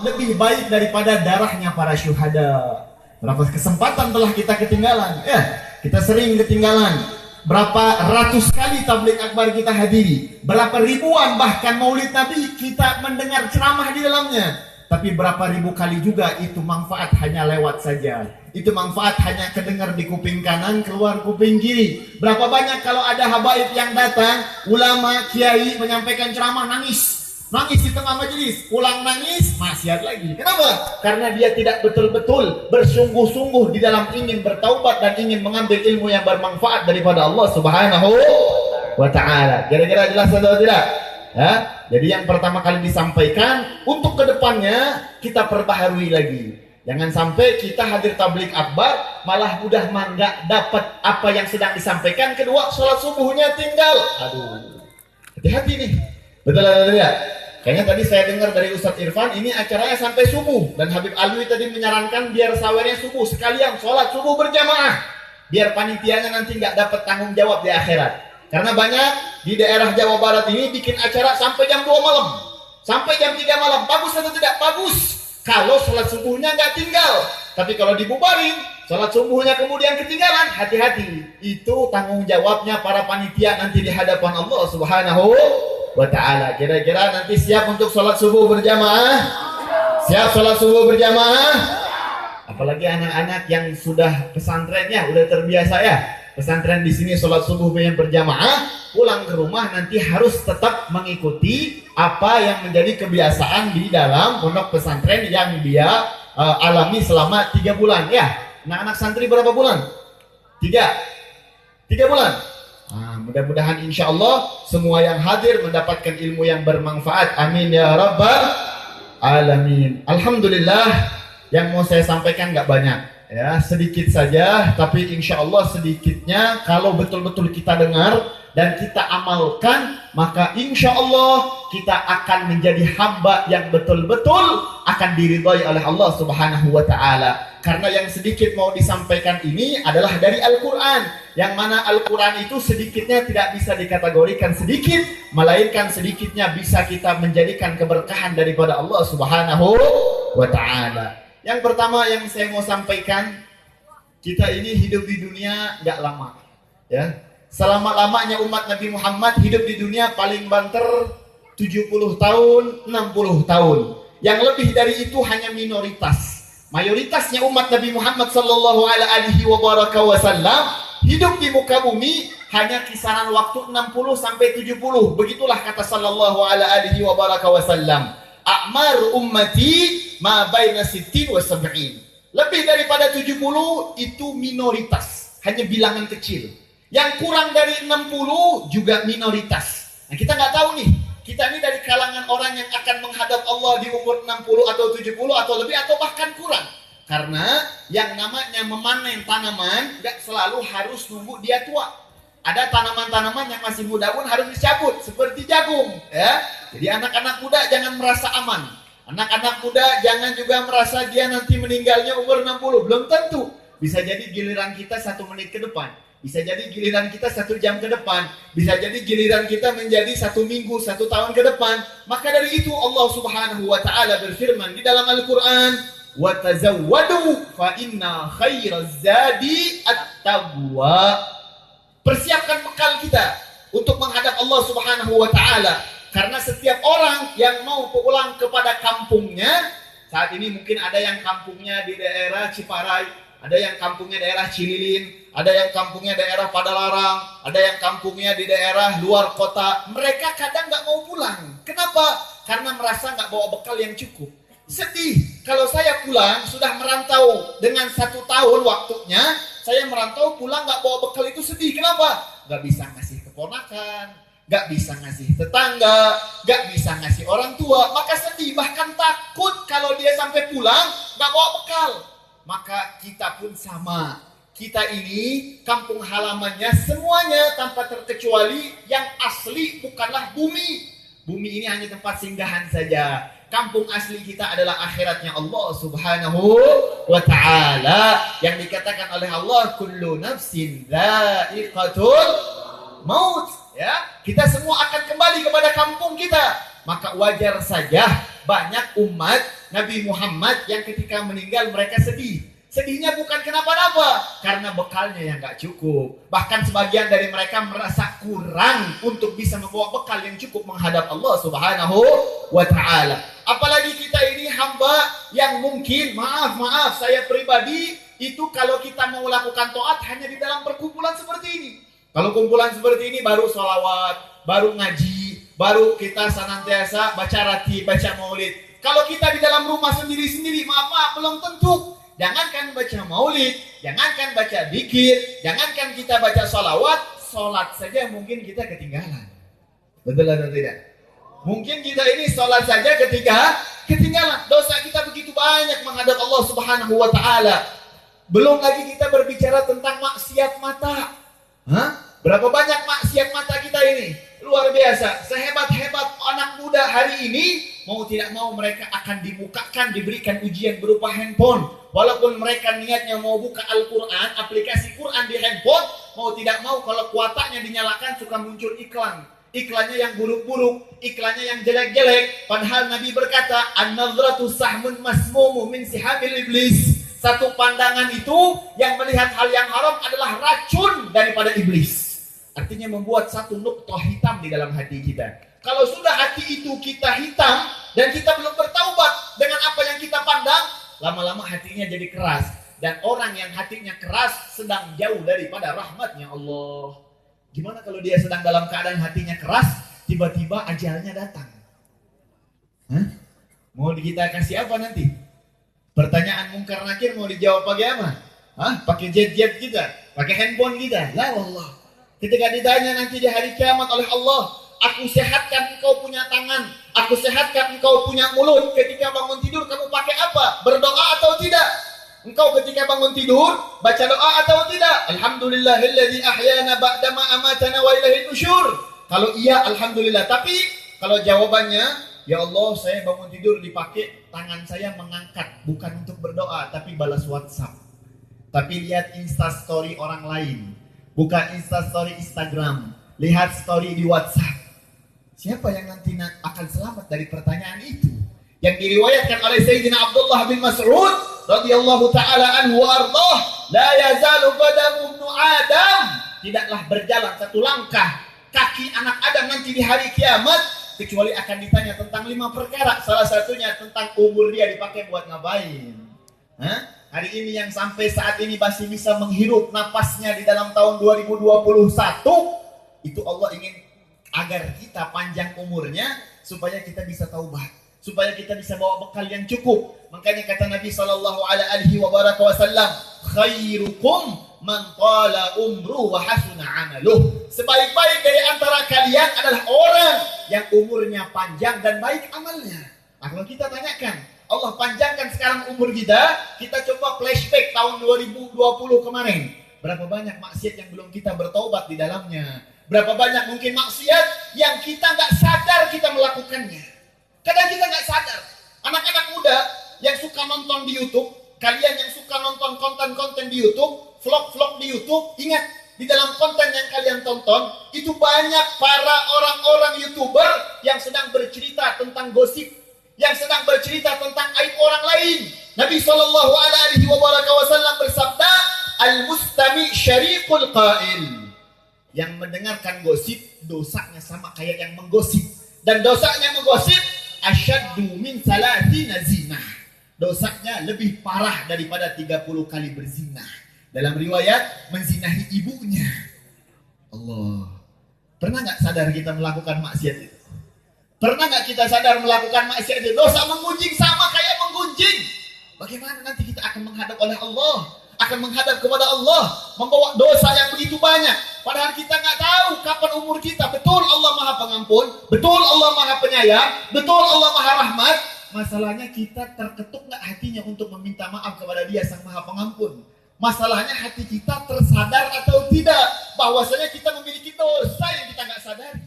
lebih baik daripada darahnya para syuhada. Berapa kesempatan telah kita ketinggalan, ya, kita sering ketinggalan. Berapa ratus kali tabligh akbar kita hadiri, berapa ribuan bahkan maulid Nabi kita mendengar ceramah di dalamnya. Tapi berapa ribu kali juga itu manfaat hanya lewat saja. Itu manfaat hanya kedengar di kuping kanan, keluar kuping kiri. Berapa banyak kalau ada habaib yang datang, ulama, kiai menyampaikan ceramah, nangis di tengah majelis, pulang nangis, maksiat lagi. Kenapa? Karena dia tidak betul-betul bersungguh-sungguh di dalam ingin bertaubat dan ingin mengambil ilmu yang bermanfaat daripada Allah Subhanahu wa ta'ala. Kira-kira jelas atau tidak? Ya? Jadi yang pertama kali disampaikan, untuk kedepannya kita perbaharui lagi. Jangan sampai kita hadir tabligh akbar malah udah nggak dapat apa yang sedang disampaikan. Kedua, sholat subuhnya tinggal. Aduh, hati-hati nih. Betul atau tidak? Kayaknya tadi saya dengar dari Ustadz Irfan, ini acaranya sampai subuh. Dan Habib Alwi tadi menyarankan biar sawernya subuh. Sekalian sholat subuh berjamaah. Biar panitianya nanti nggak dapat tanggung jawab di akhirat. Karena banyak di daerah Jawa Barat ini bikin acara sampai jam 2 malam. Sampai jam 3 malam. Bagus atau tidak? Bagus. Kalau sholat subuhnya nggak tinggal. Tapi kalau dibubarin, sholat subuhnya kemudian ketinggalan, hati-hati. Itu tanggung jawabnya para panitia nanti di hadapan Allah Subhanahu wa ta'ala. Kira-kira nanti siap untuk sholat subuh berjamaah? Siap sholat subuh berjamaah? Apalagi anak-anak yang sudah pesantrennya udah terbiasa ya. Pesantren di sini sholat subuh berjamaah, pulang ke rumah nanti harus tetap mengikuti apa yang menjadi kebiasaan di dalam pondok pesantren yang dia alami selama 3 bulan ya. Anak-anak santri berapa bulan? 3 bulan. Nah, mudah-mudahan insya Allah semua yang hadir mendapatkan ilmu yang bermanfaat. Amin ya rabbal alamin. Alhamdulillah, yang mau saya sampaikan nggak banyak ya, sedikit saja, tapi insya Allah sedikitnya kalau betul-betul kita dengar dan kita amalkan, maka insya Allah kita akan menjadi hamba yang betul-betul akan diridhai oleh Allah Subhanahu wa ta'ala. Karena yang sedikit mau disampaikan ini adalah dari Al-Quran, yang mana Al-Quran itu sedikitnya tidak bisa dikategorikan sedikit, melainkan sedikitnya bisa kita menjadikan keberkahan daripada Allah Subhanahu wa ta'ala. Yang pertama yang saya mau sampaikan, kita ini hidup di dunia gak lama ya. Selama-lamanya umat Nabi Muhammad hidup di dunia paling banter 70 tahun, 60 tahun. Yang lebih dari itu hanya minoritas. Mayoritasnya umat Nabi Muhammad sallallahu alaihi wasallam hidup di muka bumi hanya kisaran waktu 60 sampai 70. Begitulah kata sallallahu alaihi wasallam. A'mar ummati ma baina 60 wa 70. Lebih daripada 70 itu minoritas, hanya bilangan kecil. Yang kurang dari 60 juga minoritas. Nah, kita nggak tahu nih, kita ini dari kalangan orang yang akan menghadap Allah di umur 60 atau 70 atau lebih atau bahkan kurang. Karena yang namanya memanen tanaman nggak selalu harus nunggu dia tua. Ada tanaman-tanaman yang masih muda pun harus dicabut, seperti jagung ya. Jadi anak-anak muda jangan merasa aman. Anak-anak muda jangan juga merasa dia nanti meninggalnya umur 60. Belum tentu. Bisa jadi giliran kita 1 menit ke depan. Bisa jadi giliran kita 1 jam ke depan. Bisa jadi giliran kita menjadi 1 minggu, 1 tahun ke depan. Maka dari itu Allah Subhanahu wa ta'ala berfirman di dalam Al-Quran, wa tazawwadu fa inna khairaz zadi at-taqwa. Persiapkan bekal kita untuk menghadap Allah Subhanahu wa ta'ala. Karena setiap orang yang mau pulang kepada kampungnya, saat ini mungkin ada yang kampungnya di daerah Ciparai, ada yang kampungnya daerah Cililin, ada yang kampungnya daerah Padalarang, ada yang kampungnya di daerah luar kota. Mereka kadang nggak mau pulang. Kenapa? Karena merasa nggak bawa bekal yang cukup. Sedih. Kalau saya pulang sudah merantau dengan 1 tahun waktunya, saya merantau pulang nggak bawa bekal itu sedih. Kenapa? Nggak bisa ngasih keponakan, nggak bisa ngasih tetangga, nggak bisa ngasih orang tua, maka sedih, bahkan takut kalau dia sampai pulang nggak bawa bekal. Maka kita pun sama. Kita ini kampung halamannya semuanya tanpa terkecuali yang asli bukanlah bumi. Bumi ini hanya tempat singgahan saja. Kampung asli kita adalah akhiratnya Allah Subhanahu wa ta'ala, yang dikatakan oleh Allah, kullu nafsin dha'iqatul maut. Ya, kita semua akan kembali kepada kampung kita. Maka wajar saja banyak umat Nabi Muhammad yang ketika meninggal mereka sedih. Sedihnya bukan kenapa-napa, karena bekalnya yang gak cukup. Bahkan sebagian dari mereka merasa kurang untuk bisa membawa bekal yang cukup menghadap Allah Subhanahu wa ta'ala. Apalagi kita ini hamba yang mungkin, maaf saya pribadi, itu kalau kita mau lakukan taat hanya di dalam perkumpulan seperti ini. Kalau kumpulan seperti ini baru sholawat, baru ngaji, baru kita senantiasa baca ratib, baca maulid. Kalau kita di dalam rumah sendiri-sendiri, maaf belum tentu. Jangankan baca maulid, jangankan baca zikir, jangankan kita baca sholawat, sholat saja mungkin kita ketinggalan. Betul atau tidak? Mungkin kita ini sholat saja ketinggalan. Dosa kita begitu banyak menghadap Allah Subhanahu wa ta'ala. Belum lagi kita berbicara tentang maksiat mata. Berapa banyak maksiat mata kita ini? Luar biasa. Sehebat-hebat anak muda hari ini, mau tidak mau mereka akan dibukakan, diberikan ujian berupa handphone. Walaupun mereka niatnya mau buka Al-Quran, aplikasi Quran di handphone, mau tidak mau kalau kuotanya dinyalakan suka muncul iklan. Iklannya yang buruk-buruk, iklannya yang jelek-jelek. Padahal Nabi berkata, an-nazratu sahmun masmumu min sihamil iblis. Satu pandangan itu yang melihat hal yang haram adalah racun daripada iblis. Artinya membuat satu nuqtah hitam di dalam hati kita. Kalau sudah hati itu kita hitam dan kita belum bertaubat dengan apa yang kita pandang, lama-lama hatinya jadi keras. Dan orang yang hatinya keras sedang jauh daripada rahmatnya Allah. Gimana kalau dia sedang dalam keadaan hatinya keras, tiba-tiba ajalnya datang? Mau kita kasih apa nanti? Pertanyaan mungkar nakir mau dijawab pakai apa? Pakai jet-jet kita? Pakai handphone kita? La wallah. Ketika ditanya nanti di hari kiamat oleh Allah, aku sehatkan engkau punya tangan, aku sehatkan engkau punya mulut. Ketika bangun tidur kamu pakai apa? Berdoa atau tidak? Engkau ketika bangun tidur baca doa atau tidak? Alhamdulillahilladzi ahyana ba'dama amatana wa ilaihin nusyur. Kalau iya alhamdulillah. Tapi kalau jawabannya, ya Allah saya bangun tidur dipakai tangan saya mengangkat, bukan untuk berdoa tapi balas WhatsApp. Tapi lihat instastory orang lain. Bukan instastory Instagram, lihat story di WhatsApp. Siapa yang nanti akan selamat dari pertanyaan itu? Yang diriwayatkan oleh Sayyidina Abdullah bin Mas'ud radhiyallahu taala anhu wa ardhah, la yazalu qadamu ibnu Adam, tidaklah berjalan satu langkah kaki anak Adam nanti di hari kiamat kecuali akan ditanya tentang 5 perkara. Salah satunya tentang umur dia dipakai buat ngapain. Hari ini yang sampai saat ini masih bisa menghirup napasnya di dalam tahun 2021, itu Allah ingin agar kita panjang umurnya supaya kita bisa taubat, supaya kita bisa bawa bekal yang cukup. Makanya kata Nabi SAW, khairukum man qala umru wa hasuna amaluh. Sebaik-baik dari antara kalian adalah orang yang umurnya panjang dan baik amalnya. Kalau kita tanyakan, Allah panjangkan sekarang umur kita coba flashback tahun 2020 kemarin. Berapa banyak maksiat yang belum kita bertaubat di dalamnya? Berapa banyak mungkin maksiat yang kita nggak sadar kita melakukannya? Kadang kita nggak sadar. Anak-anak muda yang suka nonton di YouTube, kalian yang suka nonton konten-konten di YouTube, vlog-vlog di YouTube, ingat, di dalam konten yang kalian tonton, itu banyak para orang-orang YouTuber yang sedang bercerita tentang gosip, yang sedang bercerita tentang aib orang lain. Nabi SAW bersabda, al-mustami syariqul qail. Yang mendengarkan gosip, dosanya sama kayak yang menggosip. Dan dosanya menggosip, asyaddu min salatina zinah. Dosanya lebih parah daripada 30 kali berzina. Dalam riwayat, menzinahi ibunya. Allah. Pernah gak sadar kita melakukan maksiat itu? Pernah gak kita sadar melakukan maksiat itu? Dosa menggunjing sama kayak menggunjing. Bagaimana nanti kita akan menghadap oleh Allah? Akan menghadap kepada Allah, membawa dosa yang begitu banyak. Padahal kita gak tahu kapan umur kita. Betul Allah Maha Pengampun, betul Allah Maha Penyayang, betul Allah Maha Rahmat. Masalahnya kita terketuk gak hatinya untuk meminta maaf kepada Dia Sang Maha Pengampun. Masalahnya hati kita tersadar atau tidak bahwasanya kita memiliki dosa yang kita gak sadari.